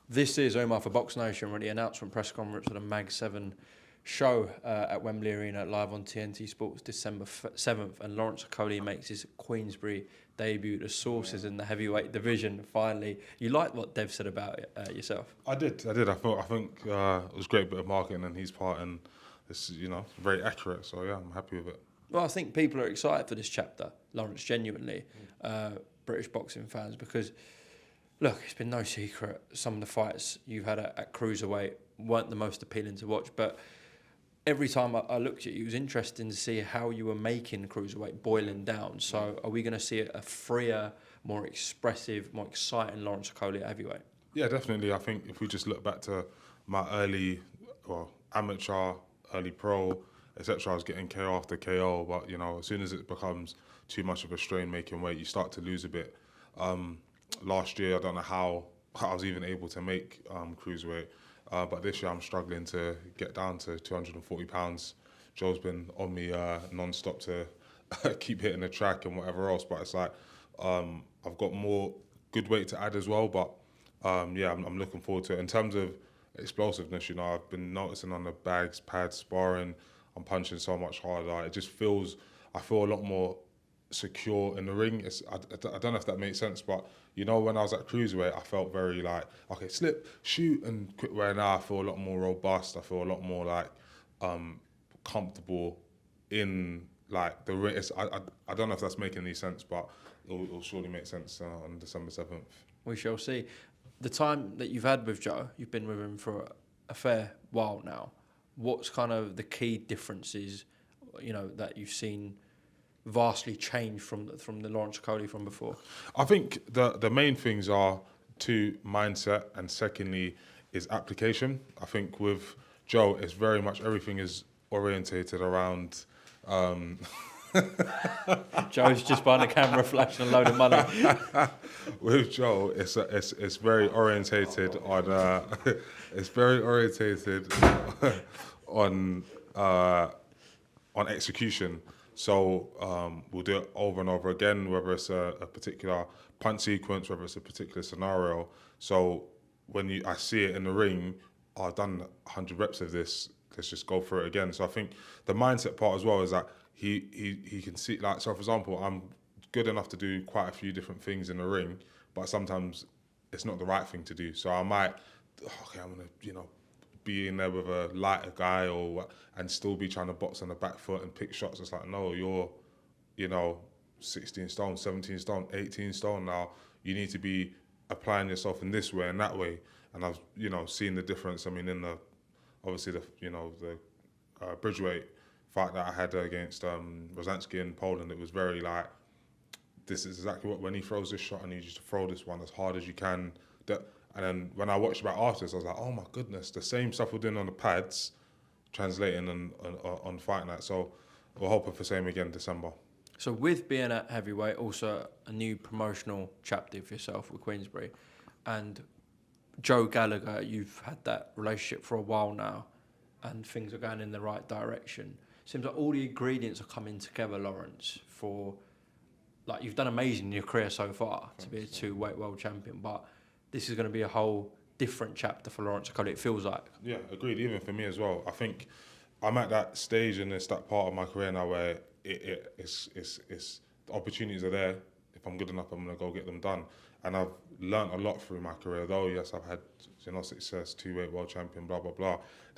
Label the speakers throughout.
Speaker 1: This is Umar for BoxNation, with the announcement press conference for the Mag 7 show at Wembley Arena, live on TNT Sports December 7th. And Lawrence Okolie makes his Queensberry debut. The sources in the heavyweight division, finally. You like what Dev said about it yourself?
Speaker 2: I did. I think it was a great bit of marketing on his part, and it's very accurate. So yeah, I'm happy with it.
Speaker 1: Well, I think people are excited for this chapter, Lawrence, genuinely, British boxing fans, because look, it's been no secret. Some of the fights you've had at cruiserweight weren't the most appealing to watch, but every time I looked at you, it was interesting to see how you were making cruiserweight boiling down. So are we going to see a freer, more expressive, more exciting Lawrence Okolie at heavyweight?
Speaker 2: Yeah, definitely. I think if we just look back to my early, amateur, early pro, etc., I was getting KO after KO, but as soon as it becomes too much of a strain making weight, you start to lose a bit. Last year, I don't know how I was even able to make cruiserweight, but this year I'm struggling to get down to 240 pounds. Joe's been on me non-stop to keep hitting the track and whatever else, but it's like I've got more good weight to add as well, but I'm looking forward to it. In terms of explosiveness, I've been noticing on the bags, pads, sparring, I'm punching so much harder. It just feels, I feel a lot more secure in the ring. I don't know if that makes sense, but when I was at cruiserweight, I felt very like, okay, slip, shoot, and quick. Where now I feel a lot more robust. I feel a lot more like comfortable in like the ring. I don't know if that's making any sense, but it'll surely make sense on December 7th.
Speaker 1: We shall see. The time that you've had with Joe, you've been with him for a fair while now. What's kind of the key differences, that you've seen vastly change from the Lawrence Okolie from before?
Speaker 2: I think the main things are two, mindset, and secondly is application. I think with Joe, it's very much everything is orientated around.
Speaker 1: Joe's just behind the camera flashing a load of money.
Speaker 2: With Joe, it's very orientated on it's very orientated on execution. So we'll do it over and over again, whether it's a particular punch sequence, whether it's a particular scenario. So when I see it in the ring, I've done 100 reps of this. Let's just go through it again. So I think the mindset part as well is that he can see, like, so for example, I'm good enough to do quite a few different things in the ring, but sometimes it's not the right thing to do. So I might, I'm gonna, be in there with a lighter guy and still be trying to box on the back foot and pick shots. It's like, no, you're, 16 stone, 17 stone, 18 stone now. You need to be applying yourself in this way and that way. And I've, seen the difference. I mean, in the Bridgeweight fight that I had against Rosansky in Poland, it was very like, this is exactly when he throws this shot, I need you to throw this one as hard as you can. And then when I watched back afterwards, I was like, oh my goodness, the same stuff we're doing on the pads, translating on fight night. So we're hoping for the same again December.
Speaker 1: So with being at heavyweight, also a new promotional chapter for yourself with Queensberry, and Joe Gallagher, you've had that relationship for a while now, and things are going in the right direction. Seems like all the ingredients are coming together, Lawrence, for, like, you've done amazing in your career so far to be a two-weight world champion, but this is going to be a whole different chapter for Lawrence Okolie, it feels like.
Speaker 2: Yeah, agreed. Even for me as well. I think I'm at that stage and it's that part of my career now where it's the opportunities are there. If I'm good enough, I'm going to go get them done. And I've learnt a lot through my career, though. Yes, I've had success, two-weight world champion, blah, blah, blah.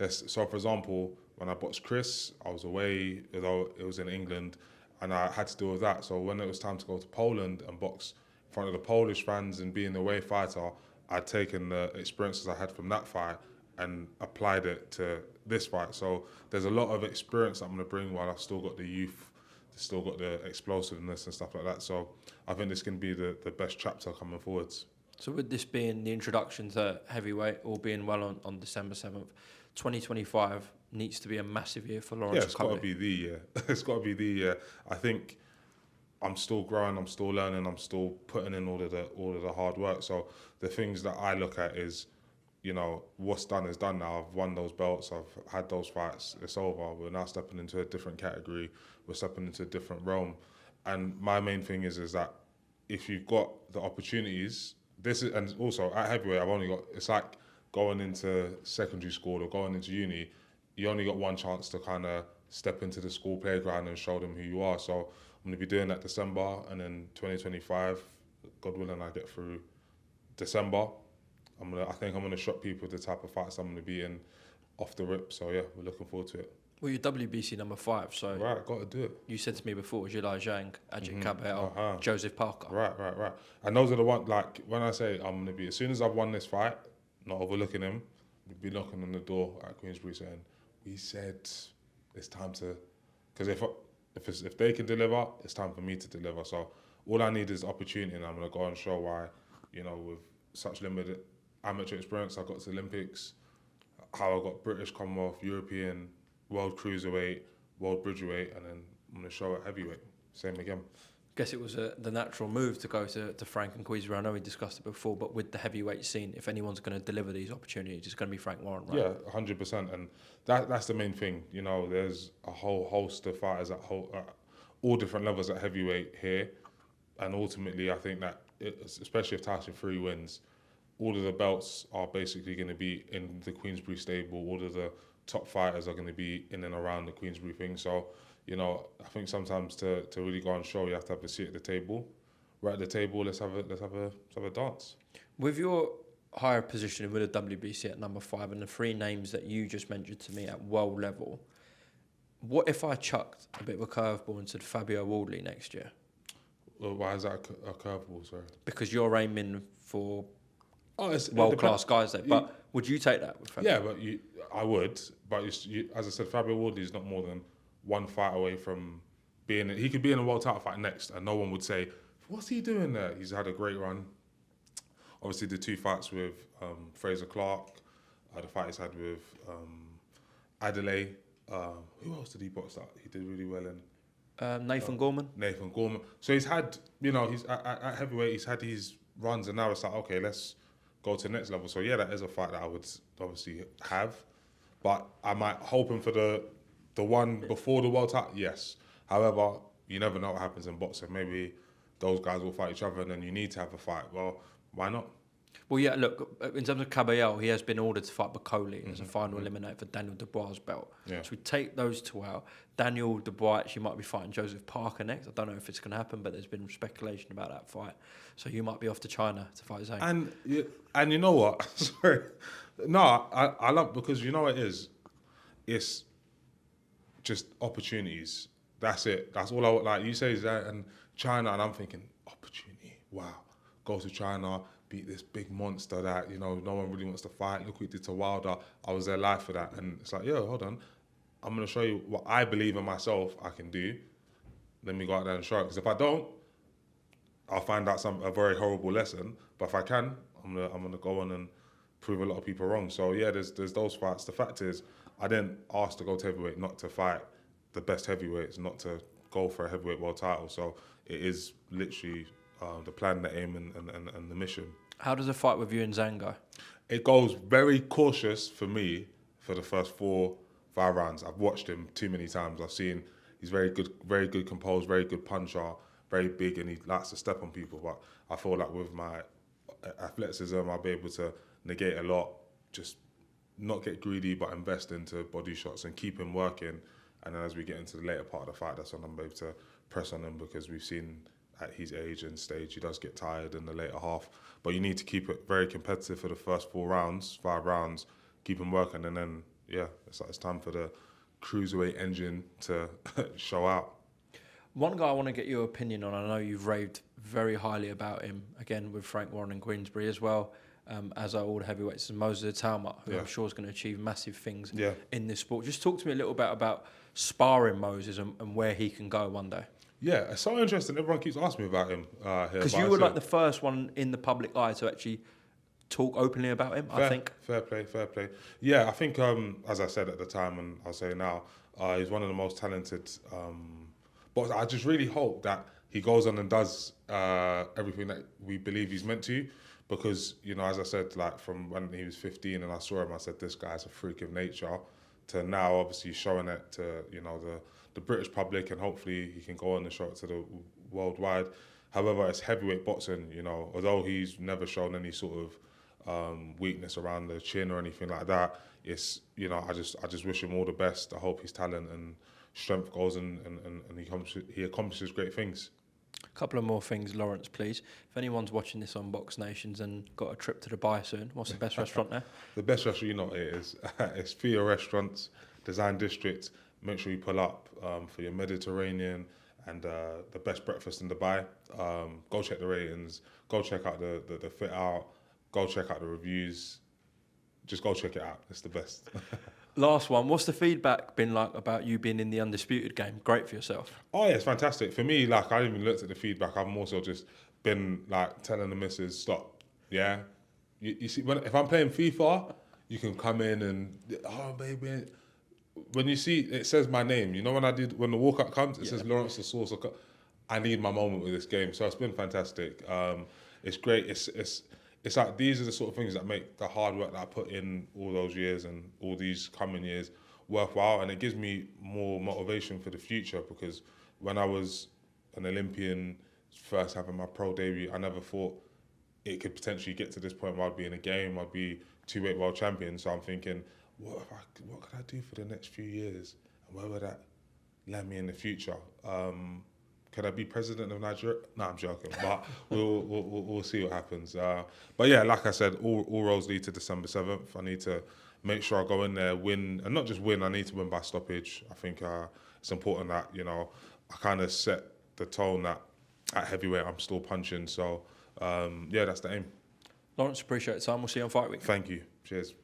Speaker 2: So, for example, when I boxed Chris, I was away, although it was in England, and I had to deal with that. So when it was time to go to Poland and box in front of the Polish fans and be an away fighter, I'd taken the experiences I had from that fight and applied it to this fight. So there's a lot of experience I'm going to bring while I've still got the youth, still got the explosiveness and stuff like that. So I think this can be the best chapter coming forwards.
Speaker 1: So with this being the introduction to heavyweight, all being well on December 7th, 2025 needs to be a massive year for Lawrence Okolie.
Speaker 2: Yeah, it's got to be the year. It's got to be the year. I think I'm still growing, I'm still learning, I'm still putting in all of the hard work. So the things that I look at is, what's done is done now. I've won those belts, I've had those fights, it's over. We're now stepping into a different category, we're stepping into a different realm. And my main thing is that if you've got the opportunities this is, and also at heavyweight, I've only got, it's like going into secondary school or going into uni, you only got one chance to kind of step into the school playground and show them who you are. So I'm going to be doing that December, and then 2025, God willing, I get through December. I think I'm gonna shock people with the type of fights I'm gonna be in off the rip. So yeah, we're looking forward to it.
Speaker 1: Well, you're WBC number 5, so
Speaker 2: Right, got to do it.
Speaker 1: you said to me before, Zhilai Zhang, Ajit Cabell, Joseph Parker.
Speaker 2: Right. And those are the ones, like, when I say I'm gonna be, as soon as I've won this fight, not overlooking him, we'll be knocking on the door at Queensberry saying, we said it's time to, because if they can deliver, it's time for me to deliver. So all I need is opportunity, and I'm gonna go and show why, with such limited amateur experience, I got to the Olympics, how I got British, Commonwealth, European, World Cruiserweight, World Bridgerweight, and then I'm going to show at heavyweight. Same again.
Speaker 1: Guess it was the natural move to go to Frank and Queensberry. I know we discussed it before, but with the heavyweight scene, if anyone's going to deliver these opportunities, it's going to be Frank Warren, right?
Speaker 2: Yeah, 100%. And that's the main thing. There's a whole host of fighters at all different levels at heavyweight here. And ultimately, I think that, especially if Tyson Fury wins, all of the belts are basically going to be in the Queensberry stable. All of the top fighters are going to be in and around the Queensberry thing. So, I think sometimes to really go on show, you have to have a seat at the table. We're at the table. Let's have a dance.
Speaker 1: With your higher position with the WBC at number 5 and the 3 names that you just mentioned to me at world level, what if I chucked a bit of a curveball and said Fabio Wardley next year?
Speaker 2: Well, why is that a curveball? Sorry.
Speaker 1: Because you're aiming for
Speaker 2: it's
Speaker 1: world-class guys there. But would you take that with Fabio?
Speaker 2: Yeah, but I would. But as I said, Fabio Wardley is not more than one fight away from being. He could be in a world title fight next, and no one would say, "What's he doing there?" He's had a great run. Obviously, the 2 fights with Fraser Clark, the fight he's had with Adelaide. Who else did he box that he did really well in?
Speaker 1: Nathan Gorman.
Speaker 2: Nathan Gorman. So he's had, he's at heavyweight. He's had these runs, and now it's like, okay, let's go to the next level. So yeah, that is a fight that I would obviously have, but I might hoping for the one before the world title. Yes. However, you never know what happens in boxing. Maybe those guys will fight each other, and then you need to have a fight. Well, why not?
Speaker 1: Well, yeah, look, in terms of Cabell, he has been ordered to fight Okolie as a final eliminator for Daniel Dubois' belt.
Speaker 2: Yeah.
Speaker 1: So we take those 2 out. Daniel Dubois actually might be fighting Joseph Parker next. I don't know if it's going to happen, but there's been speculation about that fight. So you might be off to China to fight Zhang.
Speaker 2: And you know what? Sorry. No, I love, because you know what it is? It's just opportunities. That's it. That's all I want. Like you say, Zhang and China, and I'm thinking, opportunity. Wow. Go to China, beat this big monster that, no one really wants to fight. Look what he did to Wilder. I was there live for that. And it's like, hold on. I'm going to show you what I believe in myself I can do. Let me go out there and show it. Because if I don't, I'll find out a very horrible lesson. But if I can, I'm gonna go on and prove a lot of people wrong. So yeah, there's those fights. The fact is, I didn't ask to go to heavyweight, not to fight the best heavyweights, not to go for a heavyweight world title. So it is literally the plan, the aim, and the mission.
Speaker 1: How does a fight with you and Zhang go?
Speaker 2: It goes very cautious for me for the first 4-5 rounds. I've watched him too many times. I've seen he's very good composed, very good puncher, very big, and he likes to step on people. But I feel like with my athleticism, I'll be able to negate a lot, just not get greedy, but invest into body shots and keep him working. And then as we get into the later part of the fight, that's when I'm able to press on him, because we've seen at his age and stage, he does get tired in the later half. But you need to keep it very competitive for the first 5 rounds, keep him working, and then, it's time for the cruiserweight engine to show out.
Speaker 1: One guy I want to get your opinion on, I know you've raved very highly about him, again with Frank Warren and Queensberry as well, as are all the heavyweights, and Moses Talmer, who I'm sure is going to achieve massive things in this sport. Just talk to me a little bit about sparring Moses and where he can go one day.
Speaker 2: Yeah, it's so interesting. Everyone keeps asking me about him here.
Speaker 1: Because you were like the first one in the public eye to actually talk openly about him, I think.
Speaker 2: Fair play. Yeah, I think, as I said at the time, and I'll say now, he's one of the most talented. But I just really hope that he goes on and does everything that we believe he's meant to. Because, as I said, like from when he was 15 and I saw him, I said, this guy's a freak of nature. To now, obviously, showing it to, the British public, and hopefully he can go on and show it to the worldwide. However, it's heavyweight boxing, you know, although he's never shown any sort of weakness around the chin or anything like that. It's, you know, I just wish him all the best. I hope his talent and strength goes and he accomplishes great things.
Speaker 1: A couple of more things, Lawrence, please. If anyone's watching this on BoxNations and got a trip to Dubai soon, what's the best restaurant there?
Speaker 2: The best restaurant, you know what it is. It's Theo Restaurants, Design District. Make sure you pull up for your Mediterranean and the best breakfast in Dubai. Go check the ratings. Go check out the fit out. Go check out the reviews. Just go check it out. It's the best.
Speaker 1: Last one. What's the feedback been like about you being in the Undisputed game? Great for yourself.
Speaker 2: Oh yeah, it's fantastic. For me, like, I haven't even looked at the feedback. I've more so just been like telling the missus, stop. Yeah. You see, if I'm playing FIFA, you can come in and, oh baby. When you see, it says my name. You know when the walkout comes, it says Lawrence the Source. I need my moment with this game. So it's been fantastic. It's great. It's like, these are the sort of things that make the hard work that I put in all those years and all these coming years worthwhile. And it gives me more motivation for the future, because when I was an Olympian, first having my pro debut, I never thought it could potentially get to this point where I'd be in a game, I'd be 2-weight world champion. So I'm thinking, what could I do for the next few years? And where would that land me in the future? Could I be president of Nigeria? No, I'm joking. But we'll see what happens. But yeah, like I said, all roads lead to December 7th. I need to make sure I go in there, win, and not just win. I need to win by stoppage. I think it's important that, you know, I kind of set the tone that at heavyweight I'm still punching. So yeah, that's the aim.
Speaker 1: Lawrence, appreciate the time. We'll see you on Fight Week.
Speaker 2: Thank you. Cheers.